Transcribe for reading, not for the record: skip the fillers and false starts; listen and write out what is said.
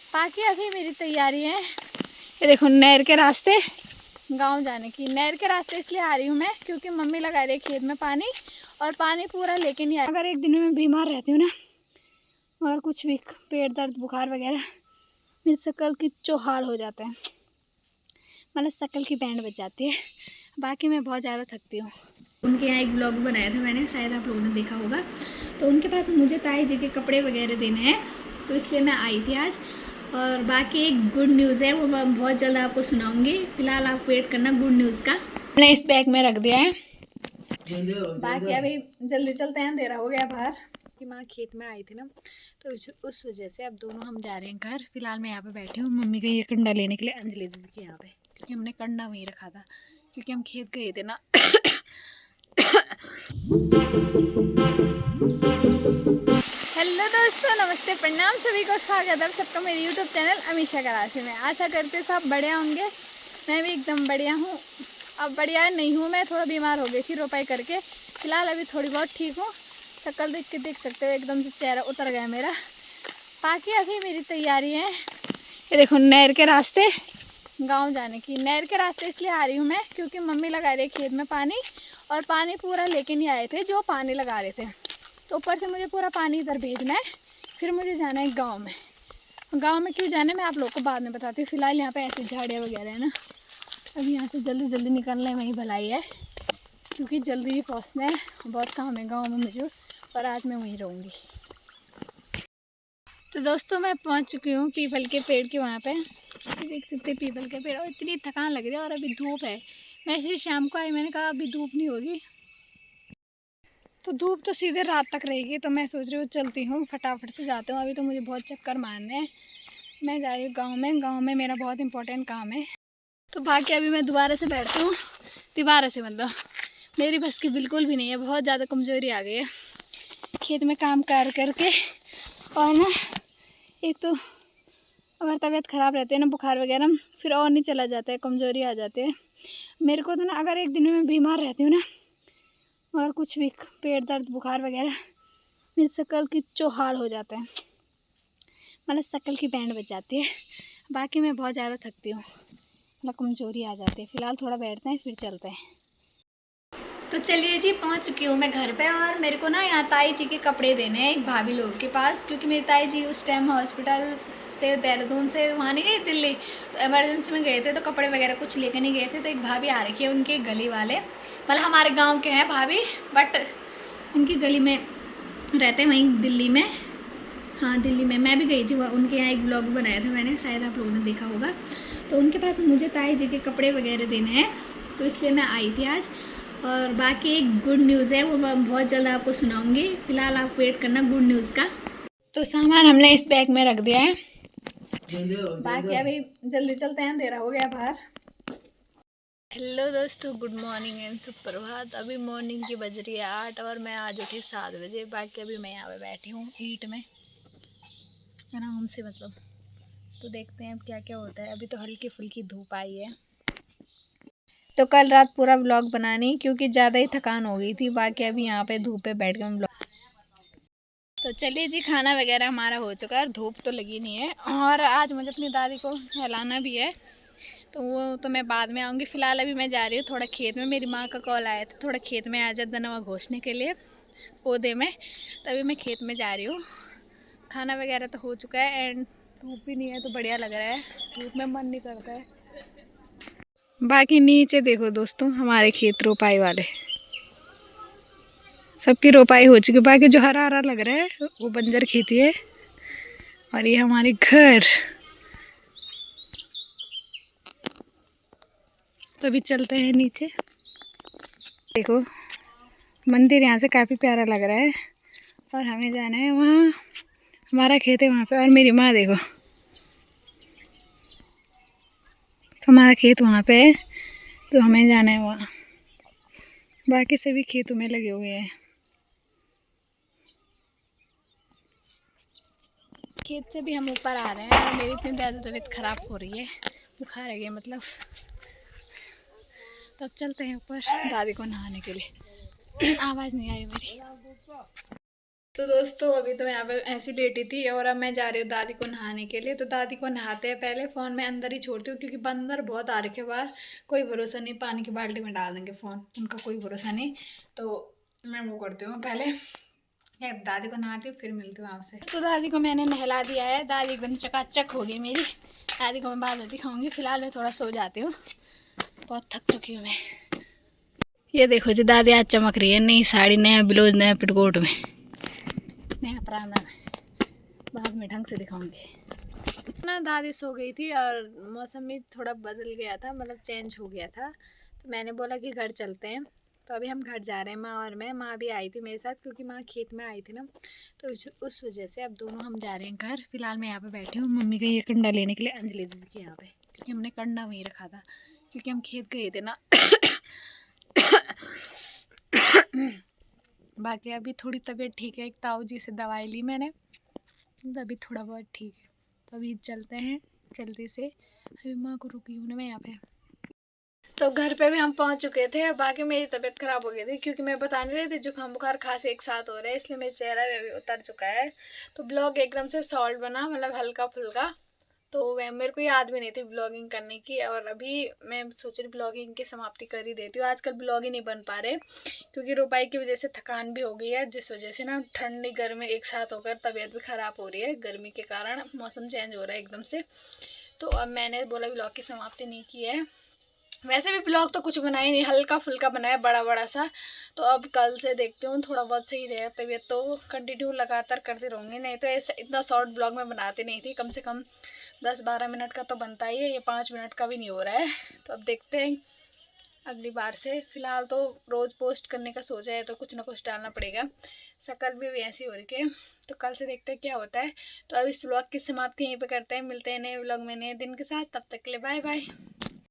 बाकी अभी मेरी तैयारी है, ये देखो नहर के रास्ते गांव जाने की। नहर के रास्ते इसलिए आ रही हूँ मैं क्योंकि मम्मी लगा रही है खेत में पानी, और पानी पूरा लेके नहीं आया। अगर एक दिन में बीमार रहती हूँ ना, और कुछ भी पेट दर्द बुखार वगैरह, मेरी शक्ल की चौहाल हो जाता है, मतलब शक्ल की बैंड बच जाती है। बाकी मैं बहुत ज़्यादा थकती हूँ। उनके यहाँ एक ब्लॉग बनाया था मैंने, शायद आप लोगों ने देखा होगा। तो उनके पास मुझे ताई जी के कपड़े वगैरह देने हैं, तो इसलिए मैं आई थी आज। और बाकी एक गुड न्यूज़ है, वो मैं बहुत जल्द आपको सुनाऊंगी। फिलहाल आप वेट करना गुड न्यूज़ का। मैंने इस बैग में रख दिया है, बाकी अभी जल्दी चलते हैं, अंधेरा हो गया बाहर। कि माँ खेत में आई थी ना, तो उस वजह से अब दोनों हम जा रहे हैं घर। फिलहाल मैं यहाँ पे बैठी हूँ मम्मी का ये कंडा लेने के लिए, अंजलि दीदी के यहाँ पे, क्योंकि हमने कंडा वहीं रखा था क्योंकि हम खेत गए थे ना। हेलो दोस्तों, नमस्ते, प्रणाम, सभी को स्वागत है सबका मेरे यूट्यूब चैनल अमीशा कराची में। आशा करते सब बढ़िया होंगे। मैं भी एकदम बढ़िया हूँ। अब बढ़िया नहीं हूँ, मैं थोड़ा बीमार हो गई थी रोपाई करके। फिलहाल अभी थोड़ी बहुत ठीक हूँ। शक्ल देख के देख सकते हो, एकदम से चेहरा उतर गया मेरा। बाकी अभी मेरी तैयारी है, ये देखो नहर के रास्ते गांव जाने की। नहर के रास्ते इसलिए आ रही हूँ मैं क्योंकि मम्मी लगा रही है खेत में पानी, और पानी पूरा लेके नहीं आए थे जो पानी लगा रहे थे। तो ऊपर से मुझे पूरा पानी इधर भेजना है, फिर मुझे जाना है गांव में। गांव में क्यों जाना है मैं आप लोगों को बाद में बताती हूँ। फिलहाल यहाँ पे ऐसी झाड़ियाँ वगैरह है ना, अभी यहाँ से जल्दी जल्दी निकलना है, वही भलाई है, क्योंकि जल्दी ही पहुँचना है। बहुत काम है गाँव में मुझे, और आज मैं वहीं रहूँगी। तो दोस्तों मैं पहुँच चुकी हूँ पीपल के पेड़ के वहाँ पे, देख सकते हैं पीपल के पेड़। और इतनी थकान लग रही है, और अभी धूप है। मैं फिर शाम को आई, मैंने कहा अभी धूप नहीं होगी, तो धूप तो सीधे रात तक रहेगी। तो मैं सोच रही हूँ चलती हूँ, फटाफट से जाती हूँ। अभी तो मुझे बहुत चक्कर मारने हैं। मैं जा रही हूँ गाँव में, गाँव में मेरा बहुत इंपॉर्टेंट काम है। तो बाकी अभी मैं दोबारा से बैठती हूँ, दोबारा से मतलब मेरी बस की बिल्कुल भी नहीं है, बहुत ज़्यादा कमज़ोरी आ गई है खेत में काम कर करके। और ना एक तो अगर तबीयत ख़राब रहती है ना, बुखार वगैरह, फिर और नहीं चला जाता है, कमज़ोरी आ जाती है मेरे को। तो ना अगर एक दिन में बीमार रहती हूँ ना, और कुछ भी पेट दर्द बुखार वगैरह, मेरी शक्ल की चौहाल हो जाता है, मतलब शक्ल की बैंड बच जाती है। बाकी मैं बहुत ज़्यादा थकती हूँ, मतलब कमज़ोरी आ जाती है। फ़िलहाल थोड़ा बैठते हैं फिर चलते हैं। तो चलिए जी, पहुंच चुकी हूँ मैं घर पे। और मेरे को ना यहाँ ताई जी के कपड़े देने हैं एक भाभी लोग के पास, क्योंकि मेरी ताई जी उस टाइम हॉस्पिटल से देहरादून से वहाँ नहीं गई दिल्ली, तो इमरजेंसी में गए थे, तो कपड़े वगैरह कुछ लेके नहीं गए थे। तो एक भाभी आ रखी है, उनके गली वाले, मतलब हमारे गाँव के हैं भाभी, बट उनकी गली में रहते हैं, वहीं दिल्ली में। हाँ दिल्ली में मैं भी गई थी, उनके यहाँ एक ब्लॉग बनाया था मैंने, शायद आप लोगों ने देखा होगा। तो उनके पास मुझे ताई जी के कपड़े वगैरह देने हैं, तो इसलिए मैं आई थी आज। और बाकी एक गुड न्यूज़ है, वो मैं बहुत जल्द आपको सुनाऊंगी। फिलहाल आप वेट करना गुड न्यूज़ का। तो सामान हमने इस बैग में रख दिया है, बाकी अभी जल्दी चलते हैं, अंधेरा हो गया बाहर। हेलो दोस्तों, गुड मॉर्निंग एंड सुप्रभात। अभी मॉर्निंग की बज रही है 8, और मैं आज उठी 7 बजे। बाकी अभी मैं यहाँ पे बैठी हूँ हीट में, आराम से मतलब। तो देखते हैं अब क्या क्या होता है। अभी तो हल्की फुल्की धूप आई है। तो कल रात पूरा व्लॉग बनानी, क्योंकि ज़्यादा ही थकान हो गई थी। बाकी अभी यहाँ पे धूप पे बैठ के हम व्लॉग। तो चलिए जी, खाना वगैरह हमारा हो चुका है, धूप तो लगी नहीं है। और आज मुझे अपनी दादी को नहलाना भी है, तो वो तो मैं बाद में आऊँगी। फ़िलहाल अभी मैं जा रही हूँ थोड़ा खेत में, मेरी माँ का कॉल आया था, थोड़ा खेत में आ जा दनवा घोसने के लिए पौधे में। तभी मैं खेत में जा रही हूँ। खाना वगैरह तो हो चुका है, एंड धूप भी नहीं है तो बढ़िया लग रहा है। धूप में मन नहीं करता है। बाकी नीचे देखो दोस्तों, हमारे खेत रोपाई वाले सबकी रोपाई हो चुकी है। बाकी जो हरा हरा लग रहा है वो बंजर खेती है। और ये हमारे घर। तो अभी चलते हैं नीचे। देखो मंदिर यहाँ से काफ़ी प्यारा लग रहा है, और हमें जाना है वहाँ, हमारा खेत है वहाँ पे। और मेरी माँ देखो, तो हमारा खेत वहाँ पे है, तो हमें जाना है वहाँ। बाकी सभी खेतों में लगे हुए हैं। खेत से भी हम ऊपर आ रहे हैं, और मेरी इतनी ज़्यादा तबीयत ख़राब हो रही है, बुखार आ गया मतलब। तो अब चलते हैं ऊपर दादी को नहाने के लिए। आवाज़ नहीं आई मेरी। तो दोस्तों अभी तो मैं यहाँ पे ऐसी लेटी थी और अब मैं जा रही हूँ दादी को नहाने के लिए। तो दादी को नहाते हैं पहले फ़ोन में अंदर ही छोड़ती हूँ, क्योंकि बंदर बहुत आ रखे बाहर। कोई भरोसा नहीं, पानी की बाल्टी में डाल देंगे फ़ोन, उनका कोई भरोसा नहीं। तो मैं वो करती हूँ पहले, या दादी को नहाती हूँ फिर मिलती हूँ आपसे। तो दादी को मैंने नहला दिया है, दादी एकदम चकाचक हो गई मेरी। दादी को मैं बाद में दिखाऊंगी, फिलहाल मैं थोड़ा सो जाती हूँ, बहुत थक चुकी हूँ मैं। ये देखो जी दादी आज चमक रही है, नई साड़ी, नया ब्लाउज, नया पेटीकोट में, नया परांदा में, बाद में ढंग से दिखाऊंगी ना। दादी सो गई थी और मौसम भी थोड़ा बदल गया था, मतलब चेंज हो गया था। तो मैंने बोला कि घर चलते हैं। तो अभी हम घर जा रहे हैं, माँ और मैं। माँ भी आई थी मेरे साथ, क्योंकि माँ खेत में आई थी ना, तो उस वजह से अब दोनों हम जा रहे हैं घर। फिलहाल मैं यहाँ पे बैठी हूँ मम्मी का ये कंडा लेने के लिए, अंजलि दीदी के यहाँ पे, क्योंकि हमने कंडा वहीं रखा था, क्योंकि हम खेत गए थे ना। बाकी अभी थोड़ी तबीयत ठीक है, एक ताऊ जी से दवाई ली मैंने, तो अभी थोड़ा बहुत ठीक है। तो अभी चलते हैं जल्दी से, अभी माँ को रुकी हूँ ना मैं यहाँ पे। तो घर पे भी हम पहुँच चुके थे। बाकी मेरी तबीयत ख़राब हो गई थी, क्योंकि मैं बता नहीं रही थी जुकाम बुखार खांसी एक साथ हो रहा है, इसलिए मेरे चेहरा भी उतर चुका है। तो ब्लॉग एकदम से सॉल्ट बना, मतलब हल्का फुल्का। तो वह मेरे को याद भी नहीं थी ब्लॉगिंग करने की, और अभी मैं सोच रही ब्लॉगिंग की समाप्ति कर ही देती हूँ। आजकल ब्लॉग ही नहीं बन पा रहे, क्योंकि रुपाई की वजह से थकान भी हो गई है, जिस वजह से ना ठंडी गर्मी एक साथ होकर तबीयत भी ख़राब हो रही है, गर्मी के कारण मौसम चेंज हो रहा है एकदम से। तो अब मैंने बोला ब्लॉग की समाप्ति नहीं की है। वैसे भी ब्लॉग तो कुछ बनाया नहीं, हल्का फुल्का बनाया, बड़ा बड़ा सा। तो अब कल से देखती हूँ, थोड़ा बहुत सही रहे तबीयत तो कंटिन्यू लगातार करती रहूँगी, नहीं तो ऐसा इतना शॉर्ट ब्लॉग में बनाती नहीं थी। कम से कम 10-12 मिनट का तो बनता ही है, ये 5 मिनट का भी नहीं हो रहा है। तो अब देखते हैं अगली बार से। फिलहाल तो रोज़ पोस्ट करने का सोचा है, तो कुछ ना कुछ डालना पड़ेगा, शक्ल भी ऐसी हो रही है। तो कल से देखते हैं क्या होता है। तो अब इस व्लॉग की समाप्ति यहीं पे करते हैं, मिलते हैं नए व्लॉग में नए दिन के साथ। तब तक के लिए बाय बाय।